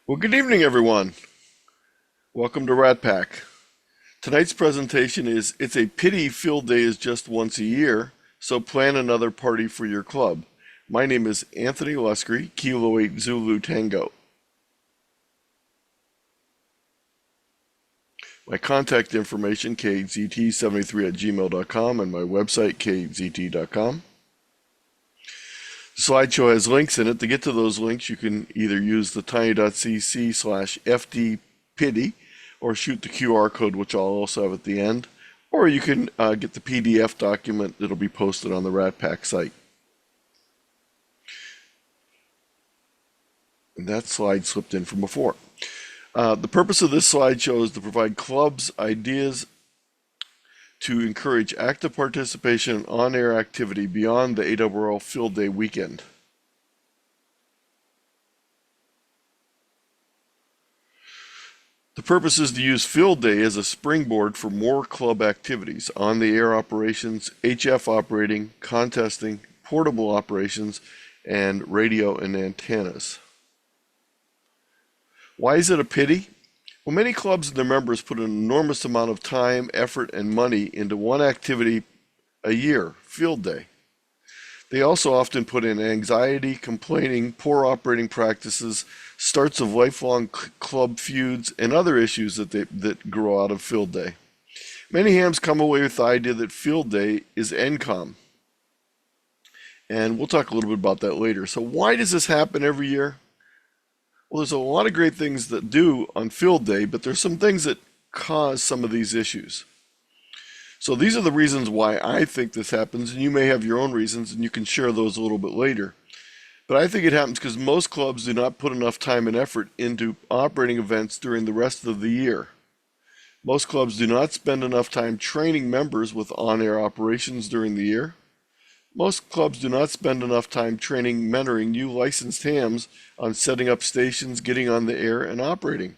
Well, good evening, everyone. Welcome to RATPAC. Tonight's presentation is It's a Pity Field Day is just once a year, so plan another party for your club. My name is Anthony Luscre, Kilo 8 Zulu Tango. My contact information, kzt73@gmail.com, and my website, kzt.com. The slideshow has links in it. To get to those links, you can either use the tiny.cc/fdpity or shoot the QR code, which I'll also have at the end, or you can get the PDF document that'll be posted on the RATPAC site. And that slide slipped in from before. The purpose of this slideshow is to provide clubs ideas to encourage active participation in on-air activity beyond the ARRL Field Day weekend. The purpose is to use Field Day as a springboard for more club activities, on-the-air operations, HF operating, contesting, portable operations, and radio and antennas. Why is it a pity? Well, many clubs and their members put an enormous amount of time, effort, and money into one activity a year, Field Day. They also often put in anxiety, complaining, poor operating practices, starts of lifelong club feuds, and other issues that grow out of Field Day. Many hams come away with the idea that Field Day is NCOM. And we'll talk a little bit about that later. So why does this happen every year? Well, there's a lot of great things that do on Field Day, but there's some things that cause some of these issues. So these are the reasons why I think this happens, and you may have your own reasons, and you can share those a little bit later. But I think it happens because most clubs do not put enough time and effort into operating events during the rest of the year. Most clubs do not spend enough time training members with on-air operations during the year. Most clubs do not spend enough time training, mentoring new licensed hams on setting up stations, getting on the air, and operating.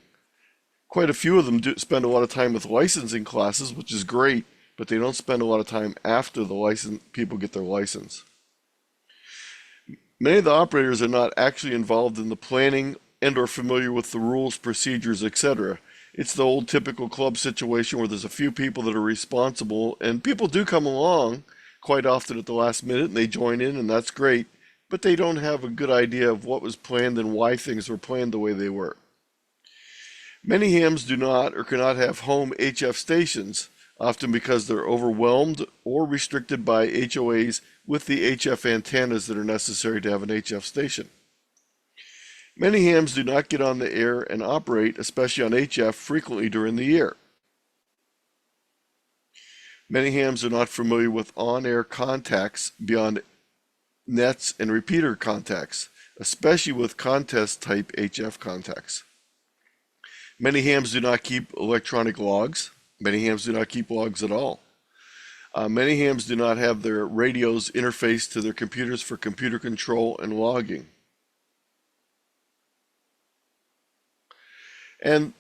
Quite a few of them do spend a lot of time with licensing classes, which is great, but they don't spend a lot of time after the people get their license. Many of the operators are not actually involved in the planning and or familiar with the rules, procedures, etc. It's the old typical club situation where there's a few people that are responsible, and people do come along quite often at the last minute and they join in, and that's great, but they don't have a good idea of what was planned and why things were planned the way they were. Many hams do not or cannot have home HF stations, often because they're overwhelmed or restricted by HOAs with the HF antennas that are necessary to have an HF station. Many hams do not get on the air and operate, especially on HF, frequently during the year. Many hams are not familiar with on-air contacts beyond nets and repeater contacts, especially with contest-type HF contacts. Many hams do not keep electronic logs. Many hams do not keep logs at all. Many hams do not have their radios interfaced to their computers for computer control and logging. And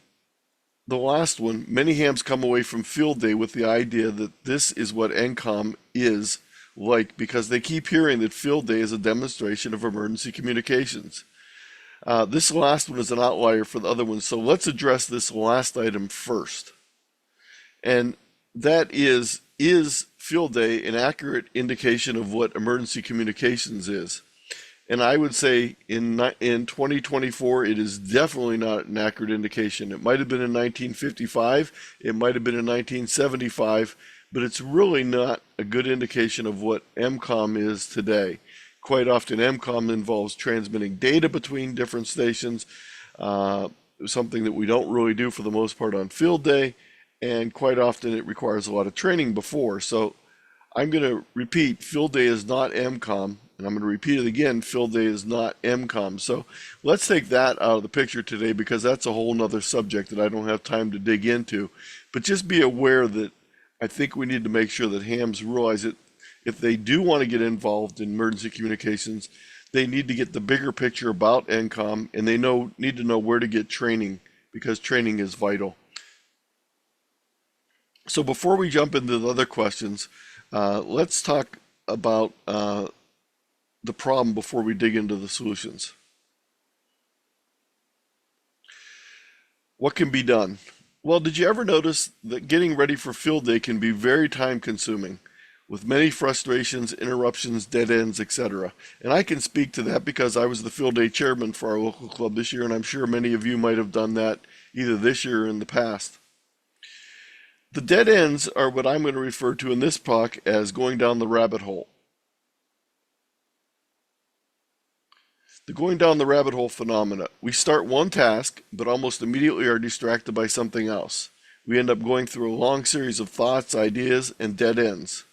the last one, many hams come away from Field Day with the idea that this is what NCOM is like because they keep hearing that Field Day is a demonstration of emergency communications. This last one is an outlier for the other ones, so let's address this last item first. And that is Field Day an accurate indication of what emergency communications is? And I would say in 2024, it is definitely not an accurate indication. It might have been in 1955, it might have been in 1975, but it's really not a good indication of what MCOM is today. Quite often, MCOM involves transmitting data between different stations, something that we don't really do for the most part on Field Day, and quite often it requires a lot of training before. So I'm going to repeat, Field Day is not MCOM. And I'm going to repeat it again, Field Day is not MCOM. So let's take that out of the picture today because that's a whole nother subject that I don't have time to dig into. But just be aware that I think we need to make sure that hams realize that if they do want to get involved in emergency communications, they need to get the bigger picture about NCOM, and they need to know where to get training because training is vital. So before we jump into the other questions, let's talk about the problem before we dig into the solutions. What can be done? Well, did you ever notice that getting ready for field day can be very time consuming, with many frustrations, interruptions, dead ends, etc.? And I can speak to that because I was the field day chairman for our local club this year, and I'm sure many of you might have done that either this year or in the past. The dead ends are what I'm going to refer to in this talk as going down the rabbit hole. The going down the rabbit hole phenomena. We start one task, but almost immediately are distracted by something else. We end up going through a long series of thoughts, ideas, and dead ends.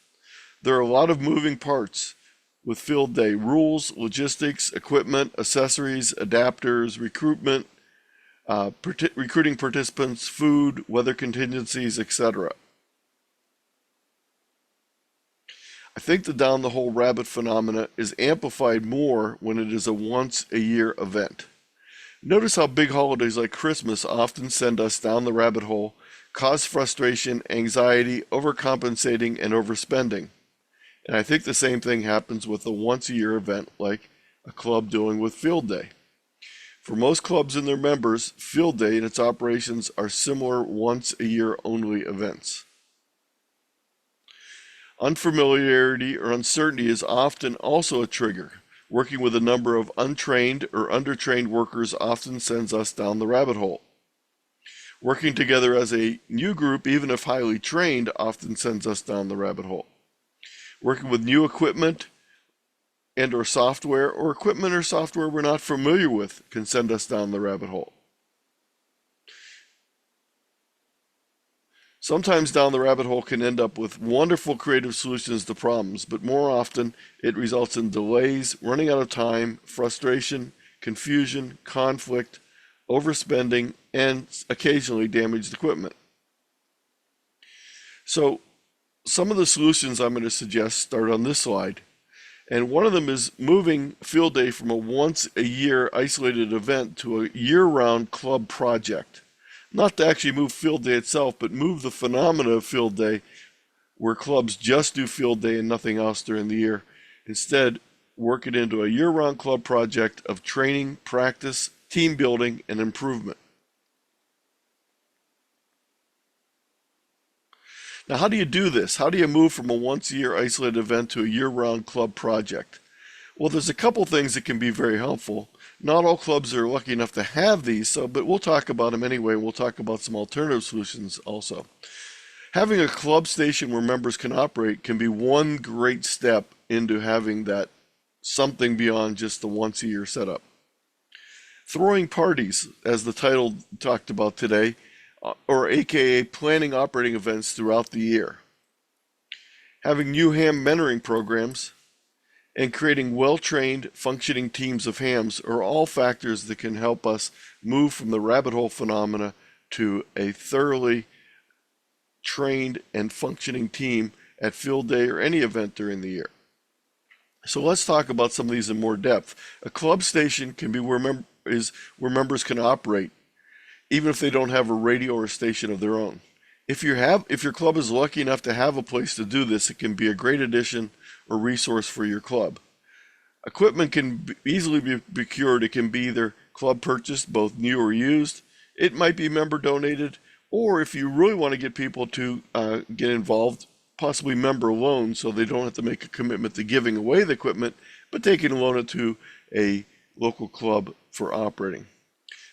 There are a lot of moving parts with field day: rules, logistics, equipment, accessories, adapters, recruitment, recruiting participants, food, weather contingencies, etc. I think the down the hole rabbit phenomena is amplified more when it is a once a year event. Notice how big holidays like Christmas often send us down the rabbit hole, cause frustration, anxiety, overcompensating, and overspending. And I think the same thing happens with a once a year event like a club doing with field day. For most clubs and their members, field day and its operations are similar once a year only events. Unfamiliarity or uncertainty is often also a trigger. Working with a number of untrained or undertrained workers often sends us down the rabbit hole. Working together as a new group, even if highly trained, often sends us down the rabbit hole. Working with new equipment and or software, or equipment or software we're not familiar with, can send us down the rabbit hole. Sometimes down the rabbit hole can end up with wonderful creative solutions to problems, but more often it results in delays, running out of time, frustration, confusion, conflict, overspending, and occasionally damaged equipment. So some of the solutions I'm going to suggest start on this slide. And one of them is moving field day from a once a year isolated event to a year-round club project. Not to actually move field day itself, but move the phenomena of field day where clubs just do field day and nothing else during the year. Instead, work it into a year-round club project of training, practice, team building, and improvement. Now, how do you do this? How do you move from a once-a-year isolated event to a year-round club project? Well, there's a couple things that can be very helpful. Not all clubs are lucky enough to have these, but we'll talk about them anyway. We'll talk about some alternative solutions also. Having a club station where members can operate can be one great step into having that something beyond just the once-a-year setup. Throwing parties, as the title talked about today, or AKA planning operating events throughout the year. Having new ham mentoring programs and creating well-trained, functioning teams of hams are all factors that can help us move from the rabbit hole phenomena to a thoroughly trained and functioning team at field day or any event during the year. So let's talk about some of these in more depth. A club station can be where members can operate, even if they don't have a radio or a station of their own. If your club is lucky enough to have a place to do this, it can be a great addition or resource for your club. Equipment can easily be procured. It can be either club purchased, both new or used. It might be member donated, or if you really want to get people to get involved, possibly member loan, so they don't have to make a commitment to giving away the equipment, but they can loan it to a local club for operating.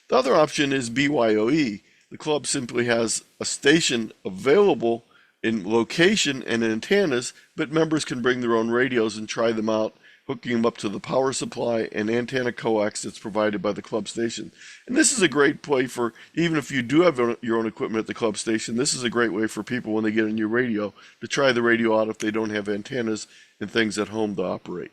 The other option is BYOE. The club simply has a station available in location and antennas, but members can bring their own radios and try them out, hooking them up to the power supply and antenna coax that's provided by the club station. And this is a great way for, even if you do have your own equipment at the club station, this is a great way for people when they get a new radio to try the radio out if they don't have antennas and things at home to operate.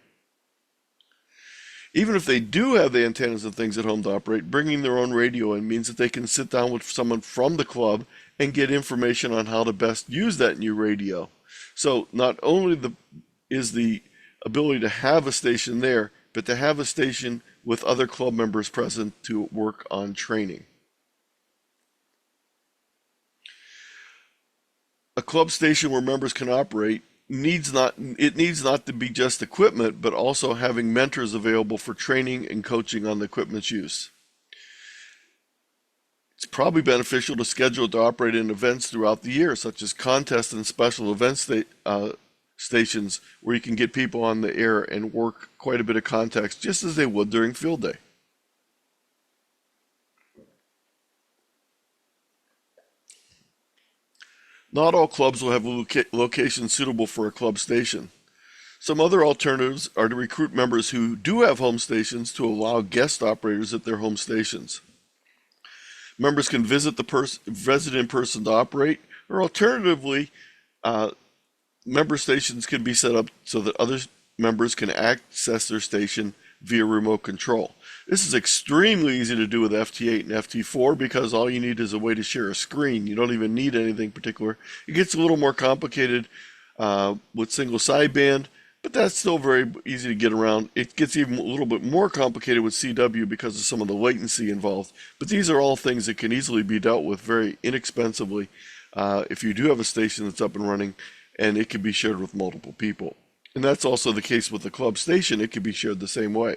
Even if they do have the antennas and things at home to operate, bringing their own radio in means that they can sit down with someone from the club and get information on how to best use that new radio. So not only is the ability to have a station there, but to have a station with other club members present to work on training. A club station where members can operate needs not to be just equipment, but also having mentors available for training and coaching on the equipment's use. It's probably beneficial to schedule to operate in events throughout the year, such as contests and special stations where you can get people on the air and work quite a bit of context just as they would during field day. Not all clubs will have a location suitable for a club station. Some other alternatives are to recruit members who do have home stations to allow guest operators at their home stations. Members can visit in person to operate, or alternatively, member stations can be set up so that other members can access their station via remote control. This is extremely easy to do with FT8 and FT4 because all you need is a way to share a screen. You don't even need anything particular. It gets a little more complicated with single sideband, but that's still very easy to get around. It gets even a little bit more complicated with CW because of some of the latency involved. But these are all things that can easily be dealt with very inexpensively if you do have a station that's up and running, and it can be shared with multiple people. And that's also the case with the club station. It can be shared the same way.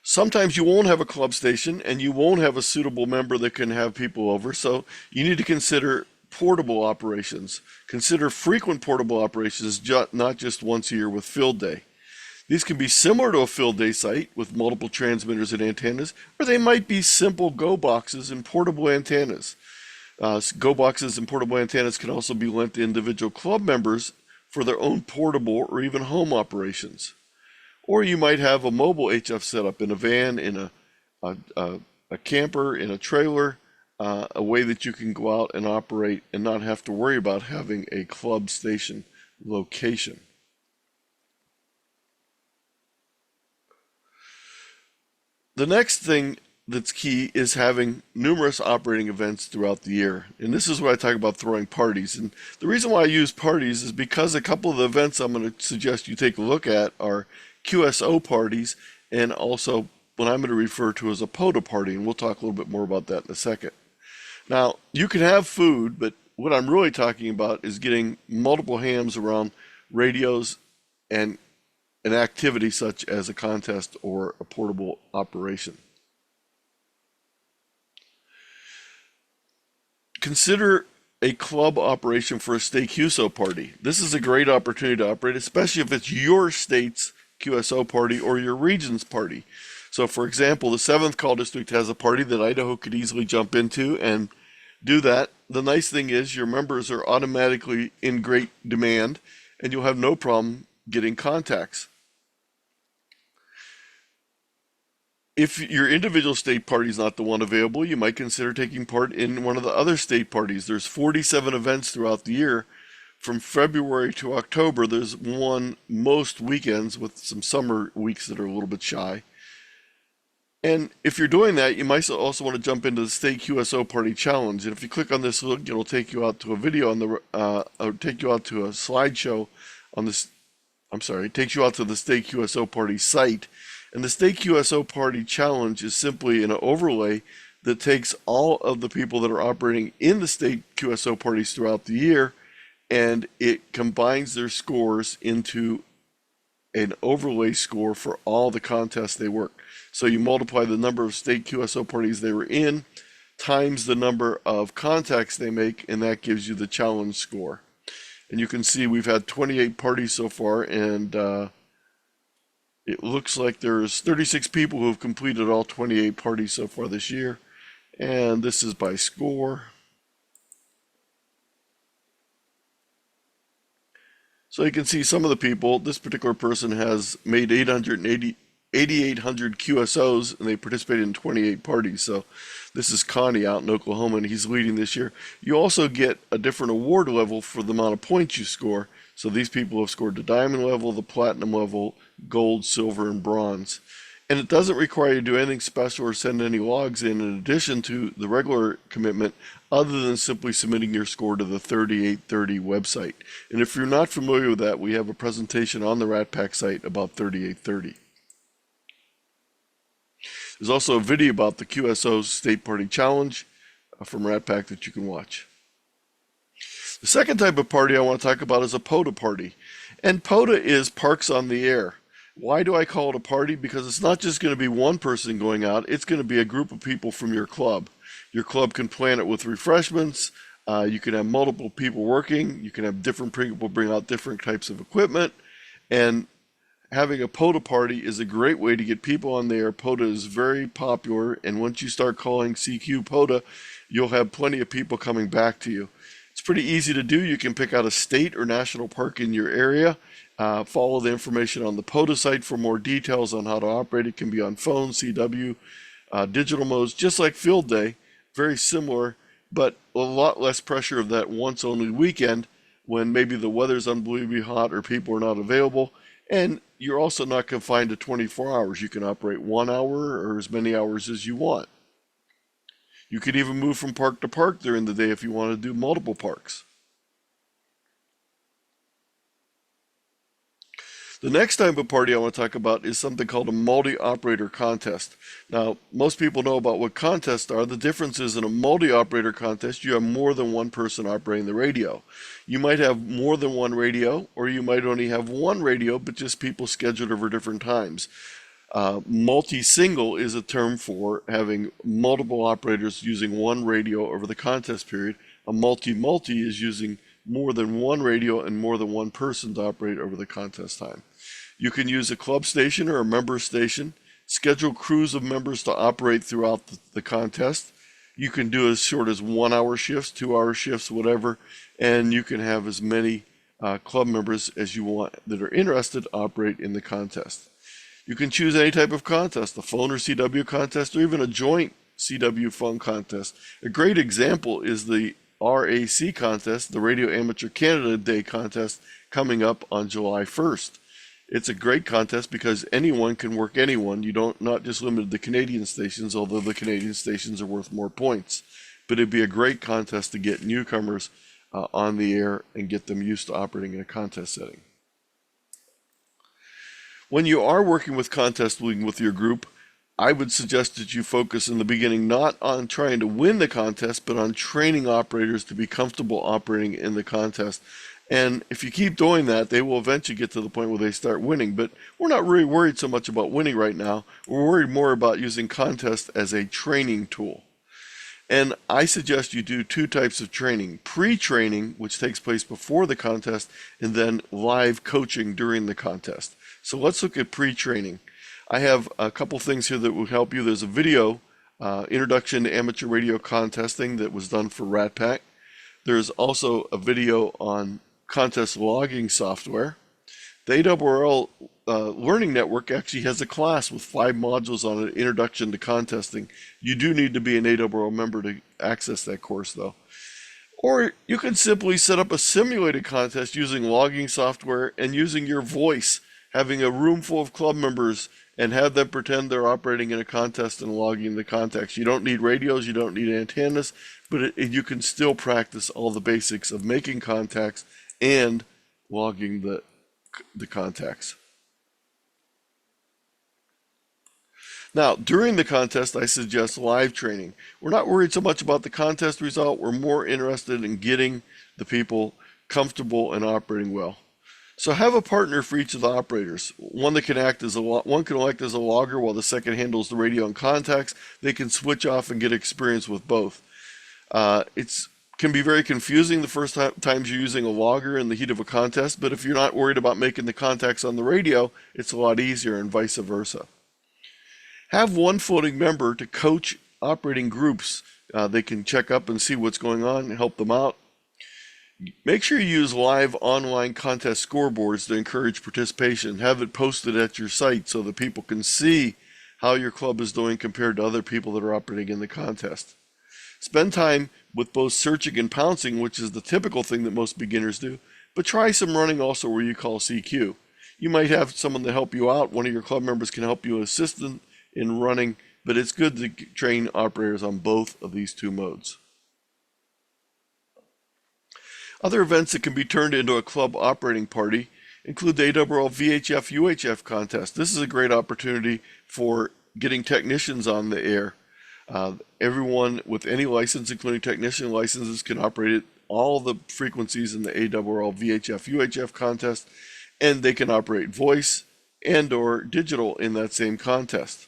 Sometimes you won't have a club station and you won't have a suitable member that can have people over, so you need to consider portable operations. Consider frequent portable operations, not just once a year with field day. These can be similar to a field day site with multiple transmitters and antennas, or they might be simple go boxes and portable antennas. Go boxes and portable antennas can also be lent to individual club members for their own portable or even home operations. Or you might have a mobile HF setup in a van, in a camper, in a trailer, a way that you can go out and operate and not have to worry about having a club station location. The next thing that's key is having numerous operating events throughout the year. And this is where I talk about throwing parties. And the reason why I use parties is because a couple of the events I'm going to suggest you take a look at are QSO parties and also what I'm going to refer to as a POTA party. And we'll talk a little bit more about that in a second. Now, you can have food, but what I'm really talking about is getting multiple hams around radios and an activity such as a contest or a portable operation. Consider a club operation for a state QSO party. This is a great opportunity to operate, especially if it's your state's QSO party or your region's party. So for example, the 7th Call District has a party that Idaho could easily jump into and do that. The nice thing is your members are automatically in great demand and you'll have no problem getting contacts. If your individual state party is not the one available, you might consider taking part in one of the other state parties. There's 47 events throughout the year. From February to October, there's one most weekends with some summer weeks that are a little bit shy. And if you're doing that, you might also want to jump into the State QSO Party Challenge. And if you click on this link, it'll take you out to a video on the, or take you out to a slideshow on this, it takes you out to the State QSO Party site. And the State QSO Party Challenge is simply an overlay that takes all of the people that are operating in the state QSO parties throughout the year, and it combines their scores into an overlay score for all the contests they work. So you multiply the number of state QSO parties they were in times the number of contacts they make, and that gives you the challenge score. And you can see we've had 28 parties so far, and it looks like there's 36 people who have completed all 28 parties so far this year. And this is by score. So you can see some of the people. This particular person has made 8,800 QSOs, and they participated in 28 parties. So this is Connie out in Oklahoma, and he's leading this year. You also get a different award level for the amount of points you score. So these people have scored the diamond level, the platinum level, gold, silver, and bronze. And it doesn't require you to do anything special or send any logs in addition to the regular commitment, other than simply submitting your score to the 3830 website. And if you're not familiar with that, we have a presentation on the RATPAC site about 3830. There's also a video about the QSO State Party Challenge from RATPAC that you can watch. The second type of party I want to talk about is a POTA party. And POTA is Parks on the Air. Why do I call it a party? Because it's not just going to be one person going out, it's going to be a group of people from your club. Your club can plan it with refreshments. You can have multiple people working. You can have different people bring out different types of equipment. And having a POTA party is a great way to get people on there. POTA is very popular, and once you start calling CQ POTA, you'll have plenty of people coming back to you. It's pretty easy to do. You can pick out a state or national park in your area. Follow the information on the POTA site for more details on how to operate. It can be on phone, CW, digital modes, just like field day. Very similar, but a lot less pressure of that once only weekend when maybe the weather's unbelievably hot or people are not available. And you're also not confined to 24 hours. You can operate 1 hour or as many hours as you want. You could even move from park to park during the day if you want to do multiple parks. The next type of party I want to talk about is something called a multi-operator contest. Now, most people know about what contests are. The difference is in a multi-operator contest, you have more than one person operating the radio. You might have more than one radio, or you might only have one radio, but just people scheduled over different times. Multi-single is a term for having multiple operators using one radio over the contest period. A multi-multi is using more than one radio and more than one person to operate over the contest time. You can use a club station or a member station, schedule crews of members to operate throughout the contest. You can do as short as 1 hour shifts, 2 hour shifts, whatever, and you can have as many club members as you want that are interested to operate in the contest. You can choose any type of contest, a phone or CW contest, or even a joint CW phone contest. A great example is the RAC contest, the Radio Amateur Canada Day contest, coming up on July 1st. It's a great contest because anyone can work anyone. You don't not just limited to Canadian stations, although the Canadian stations are worth more points. But it'd be a great contest to get newcomers on the air and get them used to operating in a contest setting. When you are working with contesting with your group, I would suggest that you focus in the beginning not on trying to win the contest, but on training operators to be comfortable operating in the contest. And if you keep doing that, they will eventually get to the point where they start winning. But we're not really worried so much about winning right now. We're worried more about using contests as a training tool. And I suggest you do two types of training. Pre-training, which takes place before the contest, and then live coaching during the contest. So let's look at pre-training. I have a couple things here that will help you. There's a video, Introduction to Amateur Radio Contesting, that was done for RATPAC. There's also a video on contest logging software. The ARRL Learning Network actually has a class with 5 modules on it, Introduction to Contesting. You do need to be an ARRL member to access that course, though. Or you can simply set up a simulated contest using logging software and using your voice, having a room full of club members and have them pretend they're operating in a contest and logging the contacts. You don't need radios, you don't need antennas, but you can still practice all the basics of making contacts and logging the contacts. Now, during the contest, I suggest live training. We're not worried so much about the contest result. We're more interested in getting the people comfortable and operating well. So have a partner for each of the operators. One that can act as one can act as a logger while the second handles the radio and contacts. They can switch off and get experience with both. It can be very confusing the first times you're using a logger in the heat of a contest, but if you're not worried about making the contacts on the radio, it's a lot easier, and vice versa. Have one floating member to coach operating groups. They can check up and see what's going on and help them out. Make sure you use live online contest scoreboards to encourage participation. Have it posted at your site so that people can see how your club is doing compared to other people that are operating in the contest. Spend time with both searching and pouncing, which is the typical thing that most beginners do, but try some running also where you call CQ. You might have someone to help you out. One of your club members can help you assist in running, but it's good to train operators on both of these two modes. Other events that can be turned into a club operating party include the ARRL VHF UHF contest. This is a great opportunity for getting technicians on the air. Everyone with any license, including technician licenses, can operate at all the frequencies in the ARRL VHF UHF contest, and they can operate voice and or digital in that same contest.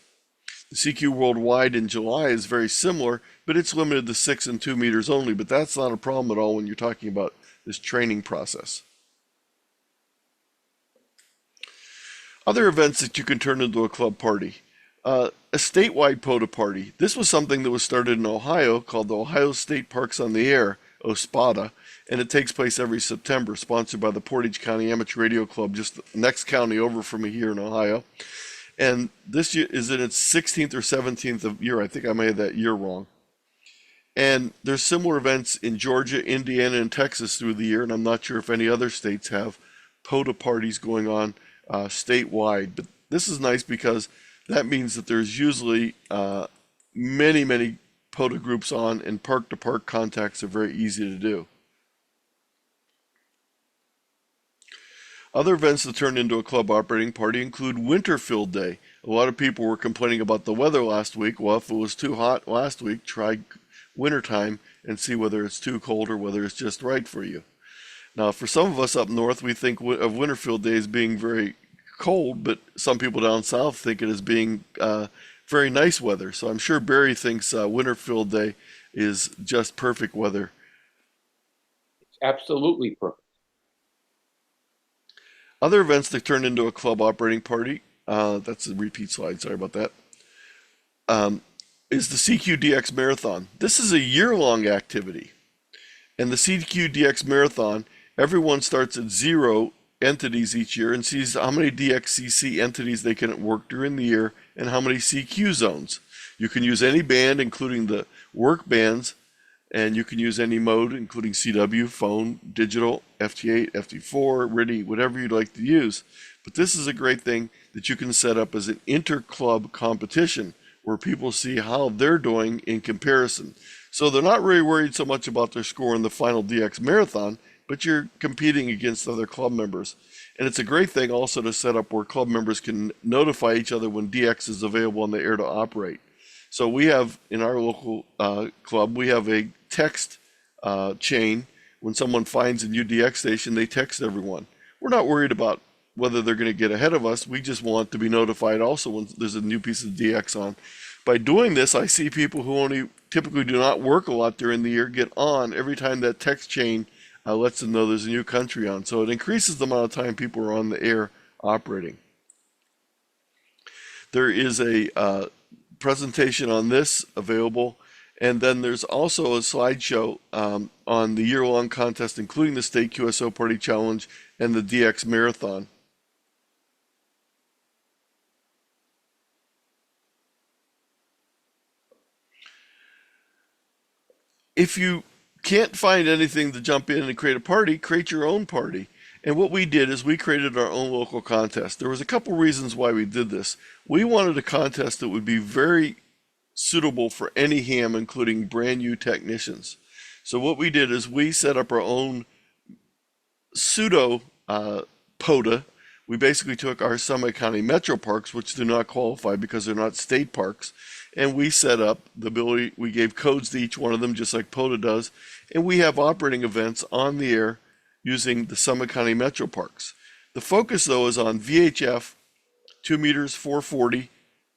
The CQ Worldwide in July is very similar, but it's limited to 6 and 2 meters only, but that's not a problem at all when you're talking about this training process. Other events that you can turn into a club party. A statewide POTA party. This was something that was started in Ohio called the Ohio State Parks on the Air, OSPADA, and it takes place every September, sponsored by the Portage County Amateur Radio Club, just the next county over from me here in Ohio. And this year is in its 16th or 17th of year. I think I may have that year wrong. And there's similar events in Georgia, Indiana, and Texas through the year, and I'm not sure if any other states have POTA parties going on statewide. But this is nice because that means that there's usually many POTA groups on, and park-to-park contacts are very easy to do. Other events that turn into a club operating party include Winter Field Day. A lot of people were complaining about the weather last week. Well, if it was too hot last week, try wintertime and see whether it's too cold or whether it's just right for you. Now, for some of us up north, we think of Winter Field Day as being very cold, but some people down south think it as being very nice weather. So I'm sure Barry thinks Winter Field Day is just perfect weather. It's absolutely perfect. Other events that turn into a club operating party, that's a repeat slide, sorry about that, is the CQDX Marathon. This is a year-long activity. And the CQDX Marathon, everyone starts at 0 entities each year and sees how many DXCC entities they can work during the year and how many CQ zones. You can use any band, including the work bands, and you can use any mode, including CW, phone, digital, FT8, FT4, RIDI, whatever you'd like to use. But this is a great thing that you can set up as an inter-club competition where people see how they're doing in comparison. So they're not really worried so much about their score in the final DX Marathon, but you're competing against other club members. And it's a great thing also to set up where club members can notify each other when DX is available on the air to operate. So we have, in our local club, we have a text chain. When someone finds a new DX station, they text everyone. We're not worried about whether they're going to get ahead of us. We just want to be notified also when there's a new piece of DX on. By doing this, I see people who only typically do not work a lot during the year get on every time that text chain lets them know there's a new country on. So it increases the amount of time people are on the air operating. There is a presentation on this available, and then there's also a slideshow on the year-long contest, including the State QSO Party Challenge and the DX Marathon. If you can't find anything to jump in and create a party, create your own party. And what we did is we created our own local contest. There was a couple reasons why we did this. We wanted a contest that would be very suitable for any ham, including brand new technicians. So what we did is we set up our own pseudo POTA. We basically took our semi-county metro parks, which do not qualify because they're not state parks, and we set up the ability, we gave codes to each one of them just like POTA does, and we have operating events on the air using the Summit County Metro Parks. The focus though is on VHF, 2 meters, 440,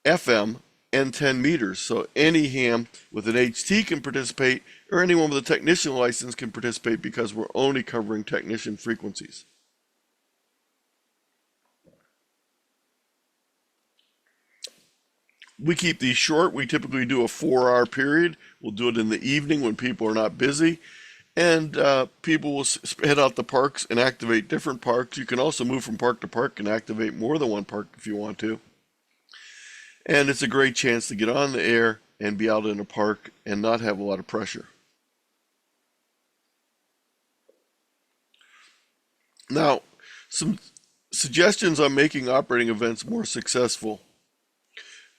FM, and 10 meters. So any ham with an HT can participate, or anyone with a technician license can participate because we're only covering technician frequencies. We keep these short. We typically do a 4-hour period. We'll do it in the evening when people are not busy. And people will head out the parks and activate different parks. You can also move from park to park and activate more than one park if you want to. And it's a great chance to get on the air and be out in a park and not have a lot of pressure. Now, some suggestions on making operating events more successful.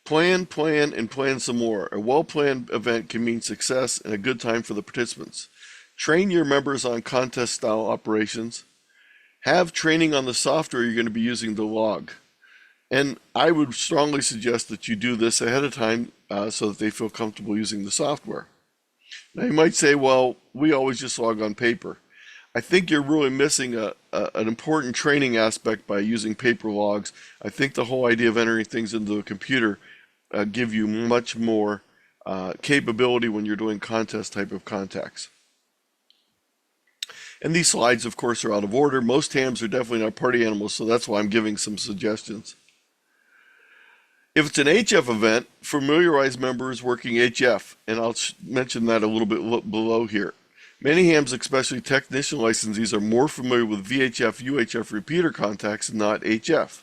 Plan, and plan some more. A well-planned event can mean success and a good time for the participants. Train your members on contest-style operations. Have training on the software you're going to be using to log. And I would strongly suggest that you do this ahead of time so that they feel comfortable using the software. Now you might say, well, we always just log on paper. I think you're really missing an important training aspect by using paper logs. I think the whole idea of entering things into a computer give you much more capability when you're doing contest type of contacts. And these slides, of course, are out of order. Most hams are definitely not party animals, so that's why I'm giving some suggestions. If it's an HF event, familiarize members working HF, and I'll mention that a little bit below here. Many hams, especially technician licensees, are more familiar with VHF, UHF repeater contacts, not HF.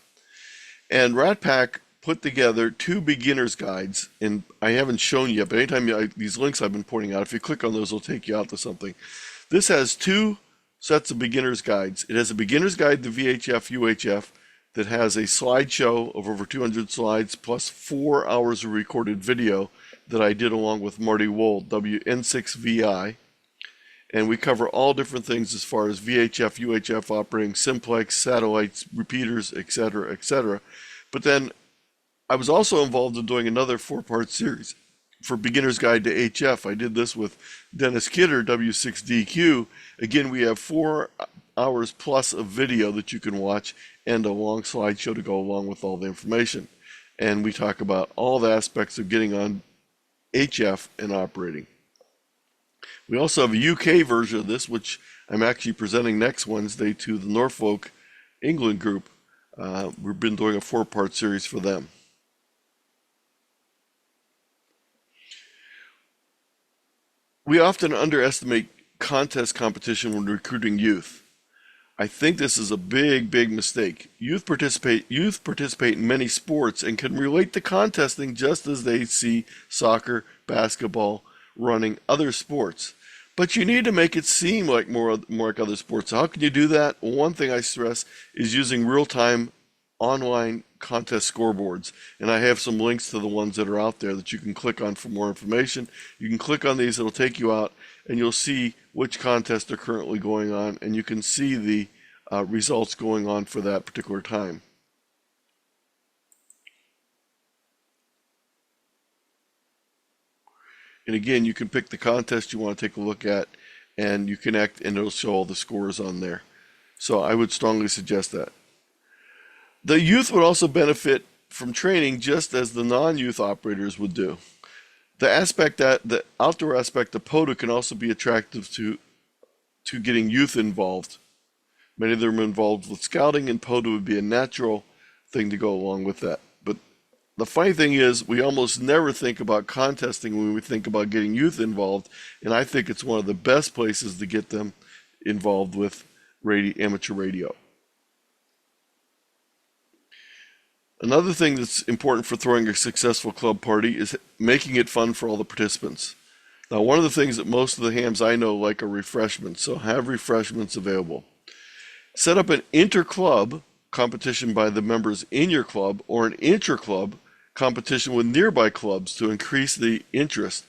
And RATPAC put together 2 beginner's guides, and I haven't shown you yet, but anytime these links I've been pointing out, if you click on those, it'll take you out to something. This has 2 sets of beginner's guides. It has a beginner's guide to VHF, UHF that has a slideshow of over 200 slides plus 4 hours of recorded video that I did along with Marty Wold, WN6VI. And we cover all different things as far as VHF, UHF operating, simplex, satellites, repeaters, etc., etc. But then I was also involved in doing another 4-part series for Beginner's Guide to HF. I did this with Dennis Kidder, W6DQ. Again, we have 4 hours plus of video that you can watch and a long slideshow to go along with all the information. And we talk about all the aspects of getting on HF and operating. We also have a UK version of this, which I'm actually presenting next Wednesday to the Norfolk, England group. We've been doing a 4-part series for them. We often underestimate contest competition when recruiting youth. I think this is a big, big mistake. Youth participate in many sports and can relate to contesting just as they see soccer, basketball, running, other sports. But you need to make it seem like more like other sports. So how can you do that? Well, one thing I stress is using real-time online contest scoreboards. And I have some links to the ones that are out there that you can click on for more information. You can click on these, it'll take you out, and you'll see which contests are currently going on, and you can see the results going on for that particular time. And again, you can pick the contest you want to take a look at, and you connect, and it'll show all the scores on there. So I would strongly suggest that. The youth would also benefit from training just as the non-youth operators would do. The outdoor aspect of POTA can also be attractive to getting youth involved. Many of them are involved with scouting, and POTA would be a natural thing to go along with that. But the funny thing is, we almost never think about contesting when we think about getting youth involved, and I think it's one of the best places to get them involved with amateur radio. Another thing that's important for throwing a successful club party is making it fun for all the participants. Now, one of the things that most of the hams I know like are refreshments, so have refreshments available. Set up an inter-club competition by the members in your club or an intra-club competition with nearby clubs to increase the interest.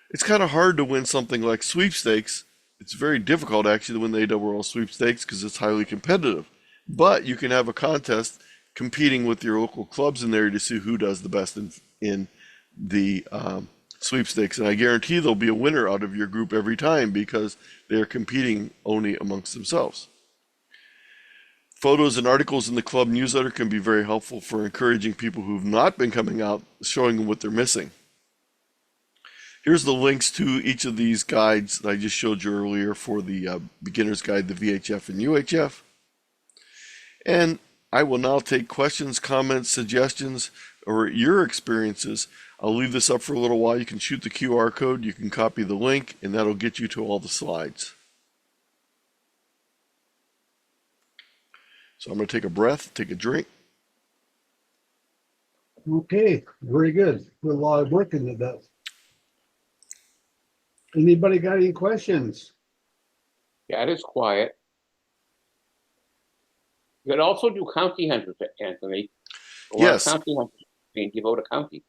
It's kind of hard to win something like sweepstakes. It's very difficult actually to win the AWRL sweepstakes because it's highly competitive. But you can have a contest competing with your local clubs in there to see who does the best in the sweepstakes. And I guarantee there'll be a winner out of your group every time because they're competing only amongst themselves. Photos and articles in the club newsletter can be very helpful for encouraging people who've not been coming out, showing them what they're missing. Here's the links to each of these guides that I just showed you earlier for the beginner's guide, the VHF and UHF. And I will now take questions, comments, suggestions, or your experiences. I'll leave this up for a little while. You can shoot the QR code, you can copy the link, and that'll get you to all the slides. So I'm going to take a breath, take a drink. Okay, very good. Put a lot of work into that. Anybody got any questions? Yeah, it is quiet. You could also do county hunters, Anthony. A lot Yes. of county hunters can devote a county.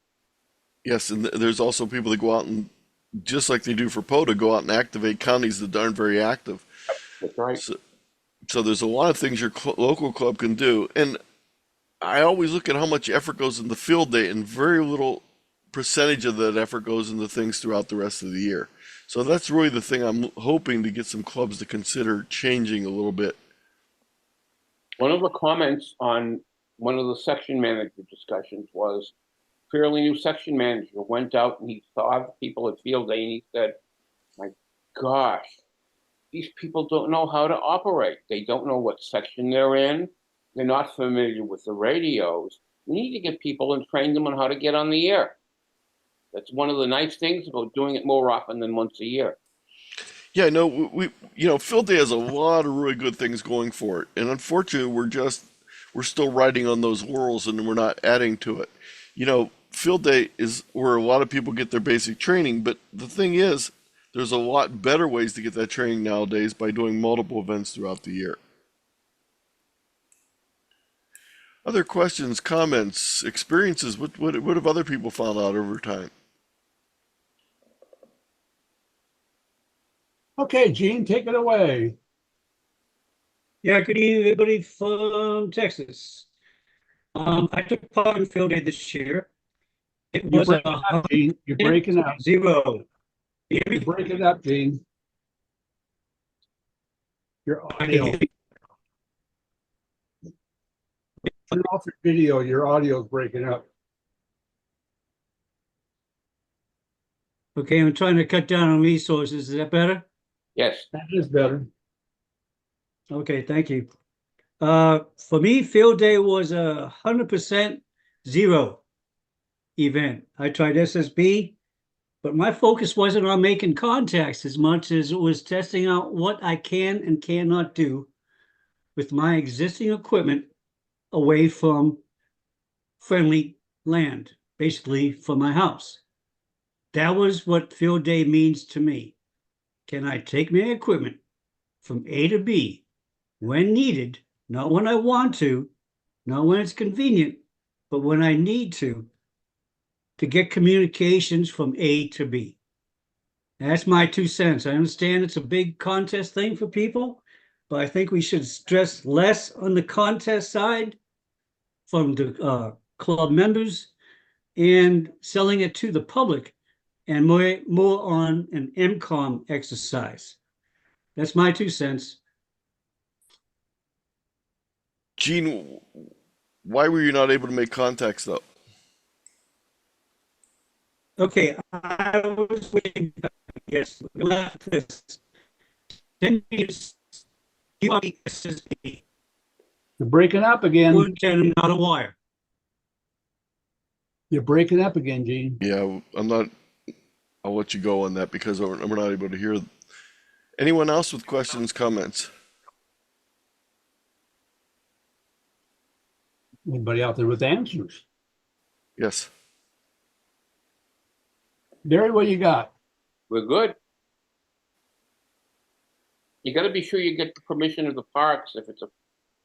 Yes, and there's also people that go out and, just like they do for POTA, go out and activate counties that aren't very active. That's right. So there's a lot of things your local club can do. And I always look at how much effort goes into field day, and very little percentage of that effort goes into things throughout the rest of the year. So that's really the thing I'm hoping to get some clubs to consider changing a little bit. One of the comments on one of the section manager discussions was fairly new section manager went out and he saw the people at field day and he said, my gosh, these people don't know how to operate. They don't know what section they're in. They're not familiar with the radios. We need to get people and train them on how to get on the air. That's one of the nice things about doing it more often than once a year. Yeah, no, Field Day has a lot of really good things going for it, and unfortunately, we're still riding on those laurels, and we're not adding to it. Field Day is where a lot of people get their basic training, but the thing is, there's a lot better ways to get that training nowadays by doing multiple events throughout the year. Other questions, comments, experiences? What have other people found out over time? Okay, Gene, take it away. Yeah, good evening, everybody from Texas. I took part in field day this year. It You're was breaking up, Gene. You're breaking up. 0. You're breaking up, Gene. Your audio. Turn off your video. Your audio is breaking up. Okay, I'm trying to cut down on resources. Is that better? Yes. That is better. Okay, thank you. For me, field day was 100% 0 event. I tried SSB, but my focus wasn't on making contacts as much as it was testing out what I can and cannot do with my existing equipment away from friendly land, basically from my house. That was what field day means to me. Can I take my equipment from A to B when needed, not when I want to, not when it's convenient, but when I need to get communications from A to B? That's my 2 cents. I understand it's a big contest thing for people, but I think we should stress less on the contest side from the club members and selling it to the public, and more on an MCOM exercise. That's my 2 cents. Gene, why were you not able to make contacts though? Okay, I was waiting. Yes, left this 10 meters. SSB, You're breaking up again. not a wire. You're breaking up again, Gene. Yeah, I'll let you go on that because we're not able to hear. Anyone else with questions, comments? Anybody out there with answers? Yes. Barry, what you got? We're good. You got to be sure you get the permission of the parks if it's a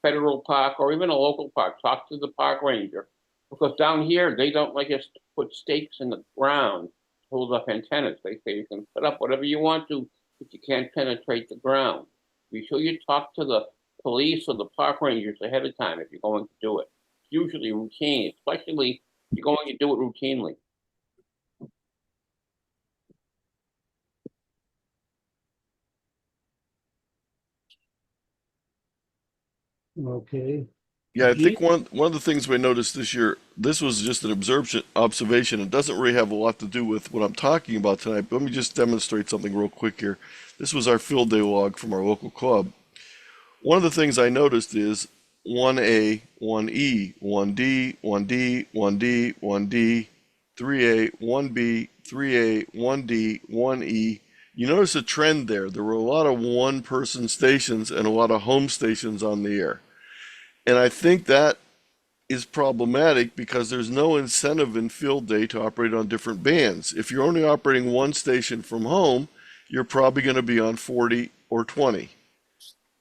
federal park or even a local park. Talk to the park ranger, because down here they don't like us to put stakes in the ground to hold up antennas. They say you can put up whatever you want to, but you can't penetrate the ground. Be sure you talk to the police or the park rangers ahead of time if you're going to do it. It's usually routine, especially if you're going to do it routinely. Okay. Yeah, I Gene? think one of the things we noticed this year, this was just an observation. It doesn't really have a lot to do with what I'm talking about tonight, but let me just demonstrate something real quick here. This was our field day log from our local club. One of the things I noticed is 1A, 1E, 1D, 1D, 1D, 1D, 3A, 1B, 3A, 1D, 1E. You notice a trend there. There were a lot of one-person stations and a lot of home stations on the air. And I think that is problematic because there's no incentive in field day to operate on different bands. If you're only operating one station from home, you're probably going to be on 40 or 20.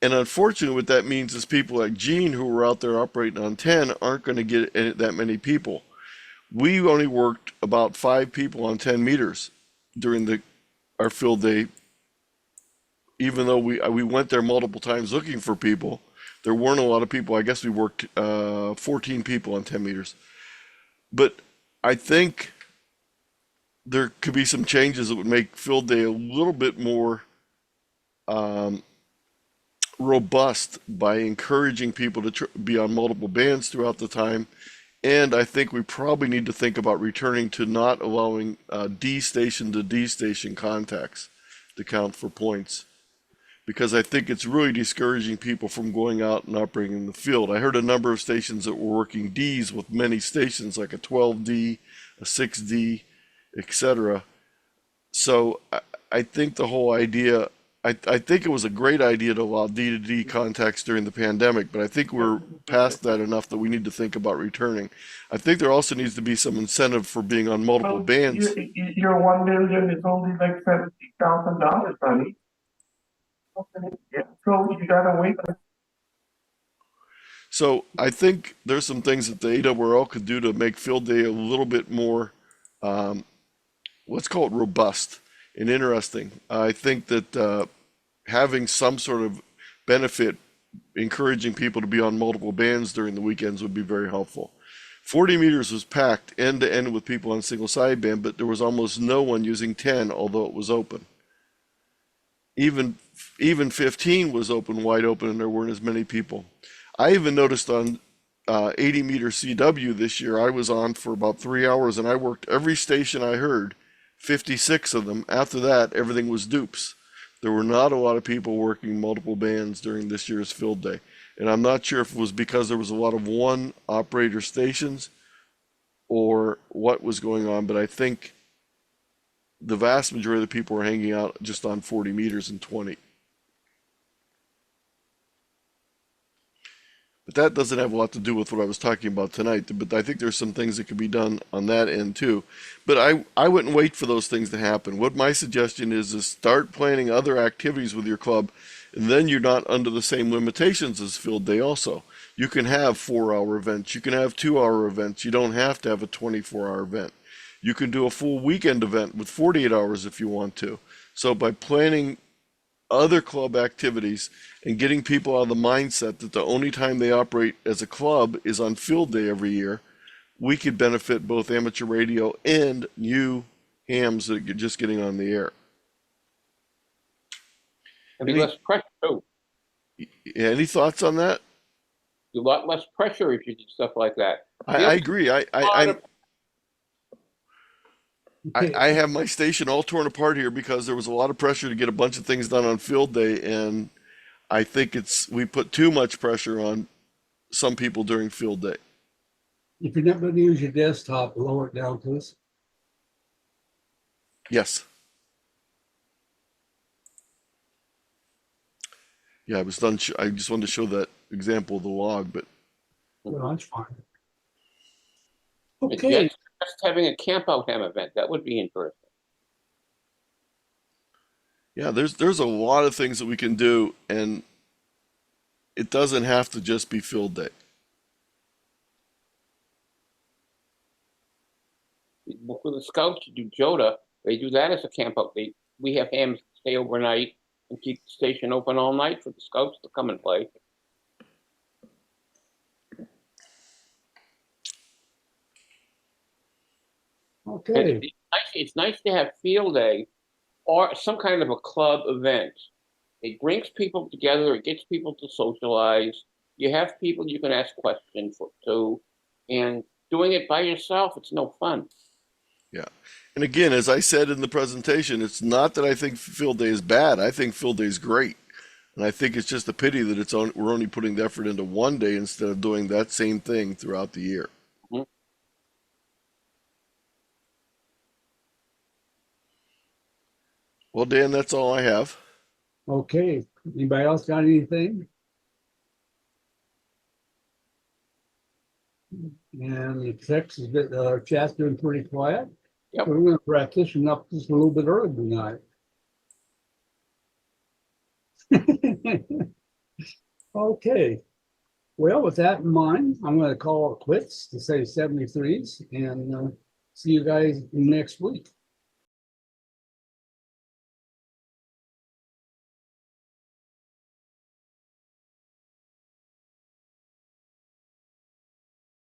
And unfortunately, what that means is people like Gene, who were out there operating on 10, aren't going to get that many people. We only worked about 5 people on 10 meters during our field day, even though we went there multiple times looking for people. There weren't a lot of people. I guess we worked 14 people on 10 meters. But I think there could be some changes that would make field day a little bit more um, robust by encouraging people to be on multiple bands throughout the time. And I think we probably need to think about returning to not allowing D station to D station contacts to count for points. Because I think it's really discouraging people from going out and operating the field. I heard a number of stations that were working Ds with many stations, like a 12D, a 6D, etc. So I think the whole idea, I think it was a great idea to allow D to D contacts during the pandemic, but I think we're past that enough that we need to think about returning. I think there also needs to be some incentive for being on multiple Well, bands. your 1 million is only like $70,000, honey. Okay, yeah, so you gotta wait. So I think there's some things that the AWRL could do to make field day a little bit more, um, let's call it robust and interesting. I think that having some sort of benefit, encouraging people to be on multiple bands during the weekends would be very helpful. 40 meters was packed end to end with people on single sideband, but there was almost no one using 10, although it was open. Even 15 was open, wide open, and there weren't as many people. I even noticed on 80 meter CW this year, I was on for about 3 hours, and I worked every station I heard, 56 of them. After that, everything was dupes. There were not a lot of people working multiple bands during this year's field day. And I'm not sure if it was because there was a lot of one operator stations or what was going on, but I think the vast majority of the people were hanging out just on 40 meters and 20. But that doesn't have a lot to do with what I was talking about tonight. But I think there's some things that could be done on that end too. But I wouldn't wait for those things to happen. What my suggestion is start planning other activities with your club, and then you're not under the same limitations as field day also. You can have 4-hour events. You can have 2-hour events. You don't have to have a 24-hour event. You can do a full weekend event with 48 hours if you want to. So by planning other club activities and getting people out of the mindset that the only time they operate as a club is on field day every year, we could benefit both amateur radio and new hams that are just getting on the air. And be less pressure too. Any thoughts on that? A lot less pressure if you do stuff like that. I agree. Okay, I have my station all torn apart here because there was a lot of pressure to get a bunch of things done on field day, and I think we put too much pressure on some people during field day. if you're not going to use your desktop, lower it down, please. Yes. Yeah, I was done. I just wanted to show that example of the log, but Well, that's fine. It's Okay, just having a camp out ham event, that would be interesting. yeah, there's a lot of things that we can do, and it doesn't have to just be field day. For the scouts to do Joda, they do that as a camp out. We have hams stay overnight and keep the station open all night for the scouts to come and play. And okay. it's nice to have field day or some kind of a club event. It brings people together. It gets people to socialize. You have people you can ask questions to, and doing it by yourself, it's no fun. Yeah. And again, as I said in the presentation, it's not that I think field day is bad. I think field day is great. And I think it's just a pity that we're only putting the effort into one day instead of doing that same thing throughout the year. Mhm. Well, Dan, that's all I have. Okay, anybody else got anything? And the text is chat's been pretty quiet. Yep. We're gonna wrap this one up just a little bit early tonight. Okay, well, with that in mind, I'm gonna call it quits to say 73s and see you guys next week.